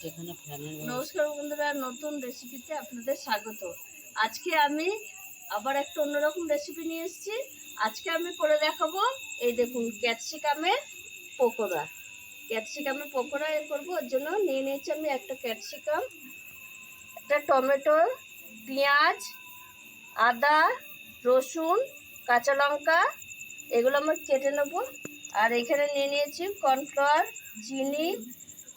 নমস্কার বন্ধুরা, নতুন রেসিপিতে আপনাদের স্বাগত। আজকে আমি আবার একটা অন্যরকম রেসিপি নিয়ে এসেছি। আজকে আমি করে দেখাবো, এই দেখুন, ক্যাপসিকামের পকোড়া। ক্যাপসিকামের পকোড়া করবো, ওর জন্য নিয়ে নিয়েছি আমি একটা ক্যাপসিকাম, একটা টমেটো, পেঁয়াজ, আদা, রসুন, কাঁচা লঙ্কা, এগুলো আমার কেটে নেবো। আর এখানে নিয়ে নিয়েছি কর্নফ্লাওয়ার, চিনি,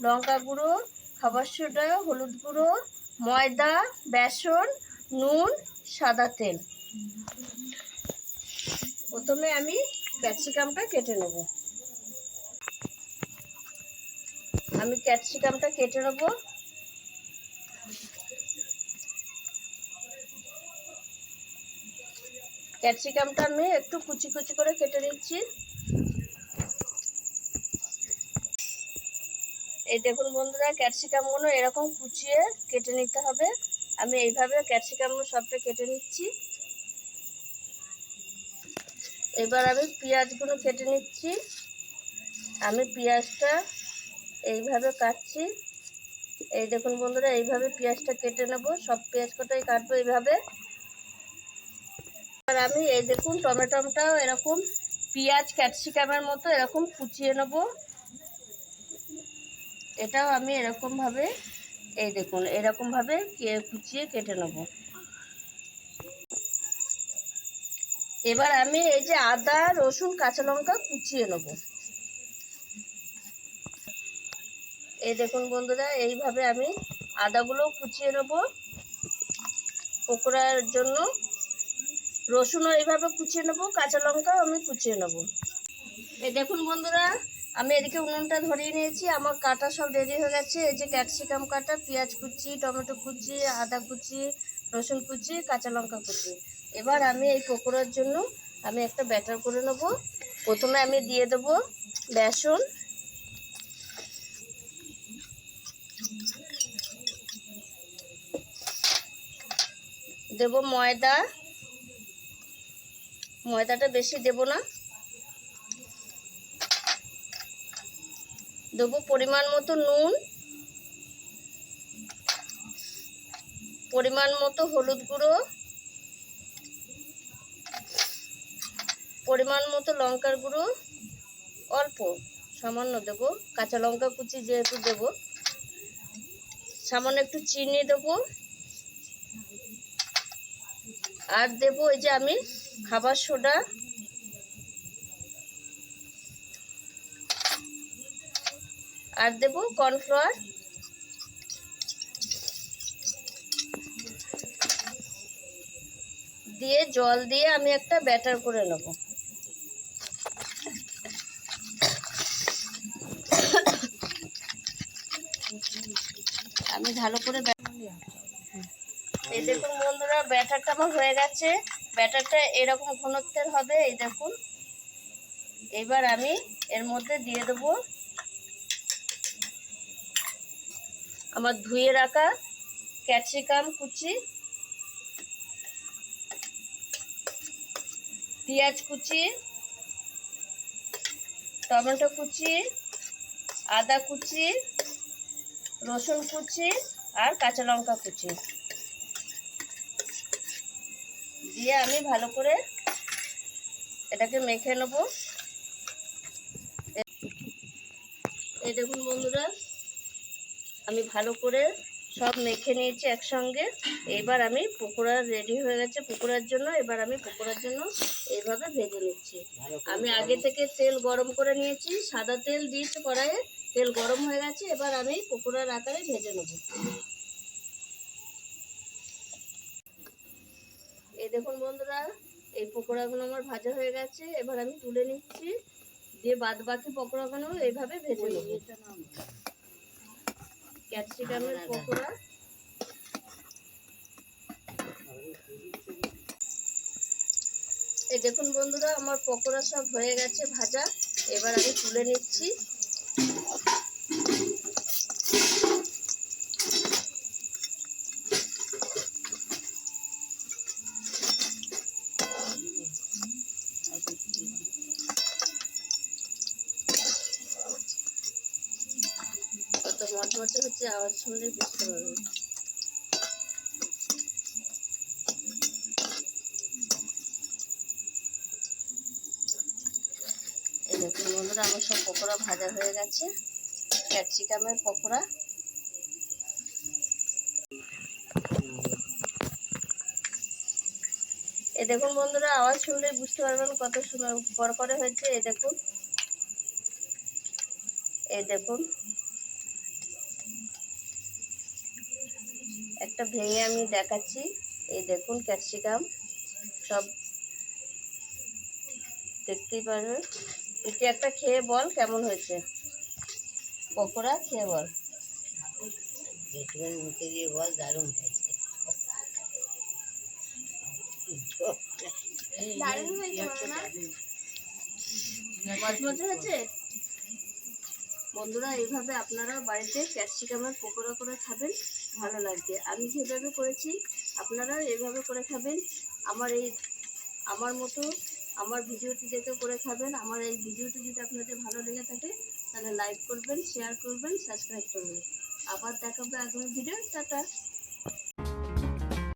লঙ্কা গুঁড়ো, খাবার সোডা, হলুদ গুঁড়ো, ময়দা, বেসন, নুন, সাদা তেল। প্রথমে আমি ক্যাপসিকামটা কেটে নেব। ক্যাপসিকামটা আমি একটু কুচি কুচি করে কেটে নিচ্ছি। এই দেখুন বন্ধুরা, ক্যাপসিকামগুলো এরকম কুচিয়ে কেটে নিতে হবে। আমি এইভাবে ক্যাপসিকামগুলো সবটা কেটে নিচ্ছি। এবার আমি পেঁয়াজগুলো কেটে নিচ্ছি। আমি পেঁয়াজটা এইভাবে কাটছি। এই দেখুন বন্ধুরা, এইভাবে পেঁয়াজটা কেটে নেব। সব পেঁয়াজ কটাই কাটবো এইভাবে। আর আমি এই দেখুন টমেটোটাও এরকম পেঁয়াজ ক্যাপসিকামের মতো এরকম কুচিয়ে নেব। এটাও আমি এরকম ভাবে, এই দেখুন, এরকম ভাবে কুচিয়ে কেটে নেব। এবার আমি এই যে আদা, রসুন, কাঁচা লঙ্কা কুচিয়ে নেব। এই দেখুন বন্ধুরা, এইভাবে আমি আদাগুলো কুচিয়ে নেব পকোড়ার জন্য। রসুনও এইভাবে কুচিয়ে নেব, কাঁচা লঙ্কাও আমি কুচিয়ে নেব। এই দেখুন বন্ধুরা, আমি এদিকে উনুনটা ধরিয়ে নিয়েছি। আমার কাটা সব রেডি হয়ে গেছে। এই যে ক্যাপসিকাম কাটা, পেঁয়াজ কুচি, টমেটো কুচি, আদা কুচি, রসুন কুচি, কাঁচা লঙ্কা কুচি। এবার আমি এই পকোড়ার জন্য আমি একটা ব্যাটার করে নেব। প্রথমে আমি দিয়ে দেব বেসন, দেব ময়দা, ময়দাটা বেশি দেব না, দেব পরিমাণ মতো নুন, পরিমাণ মতো হলুদ গুঁড়ো, পরিমাণ মতো লঙ্কার গুঁড়ো, অল্প সামান্য দেব, কাঁচা লঙ্কা কুচি যেহেতু দেব, সামান্য একটু চিনি দেব। আর দেব এই যে আমি খাবার সোডা, আর দেব কর্নফ্লাওয়ার। দিয়ে জল দিয়ে আমি একটা ব্যাটার করে নেব। আমি ভালো করে, এই দেখুন বন্ধুরা, ব্যাটারটা আমার হয়ে গেছে। ব্যাটারটা এরকম ঘনত্বের হবে, এই দেখুন। এবার আমি এর মধ্যে দিয়ে দেব আমার ধুয়ে রাখা ক্যাপসিকাম কুচি, পেঁয়াজ কুচি, টমেটো কুচি, আদা কুচি, রসুন কুচি, আর কাঁচা লঙ্কা কুচি দিয়ে আমি ভালো করে এটাকে মেখে নেব। এই দেখুন বন্ধুরা, আমি ভালো করে সব মেখে নিয়েছি একসঙ্গে। এবার আমি পকোড়া রেডি হয়ে গেছে পকোড়ার জন্য। এবার আমি পকোড়ার জন্য এইভাবে ভেজে নিচ্ছি। আমি আগে থেকে তেল গরম করে নিয়েছি, সাদা তেল দিয়েছি কড়াইয়ে, তেল গরম হয়ে গেছে। এবার আমি পকোড়ার আকারে ভেজে নেব। এই দেখুন বন্ধুরা, এই পকোড়াগুলো আমার ভাজা হয়ে গেছে। এবার আমি তুলে নিচ্ছি, দিয়ে বাদ বাকি পকোড়াগুলো এইভাবে ভেজে নেব। ক্যাপসিকামের পকোড়া, এই দেখুন বন্ধুরা, আমার পকোড়া সব হয়ে গেছে ভাজা। এবার আমি তুলে নিচ্ছি। কত মচমচে হচ্ছে, আওয়াজ শুনলে বুঝতে পারবেন। এই দেখুন বন্ধুরা, আমার সব পকোড়া ভাজা হয়ে গেছে, ক্যাপসিকামের পকোড়া। এই দেখুন বন্ধুরা, আওয়াজ শুনলে বুঝতে পারবেন কত সুন্দর কড়কড়ে হয়েছে। এই দেখুন, এই দেখুন, একটা ভেঙে আমি দেখাচ্ছি। এই দেখুন ক্যাপসিকাম সব দেখতেই পারবেন। এটি একটা খেয়ে বল কেমন হয়েছে, পকোড়া খেয়ে বল। একটুখানি মুখে দিয়ে বল, দারুণ হয়েছে। মচমচে হয়েছে বন্ধুরা। এইভাবে আপনারা বাড়িতে ক্যাপসিকামের পকোড়া করে খাবেন, ভালো লাগবে। আমি যেভাবে করেছি আপনারাও এইভাবে করে খাবেন। আমার মতো আমার ভিডিওটি দেখে করে খাবেন। আমার এই ভিডিওটি যদি আপনাদের ভালো লেগে থাকে তাহলে লাইক করবেন, শেয়ার করবেন, সাবস্ক্রাইব করবেন। আবার দেখাবে আগামী ভিডিও। টাটা।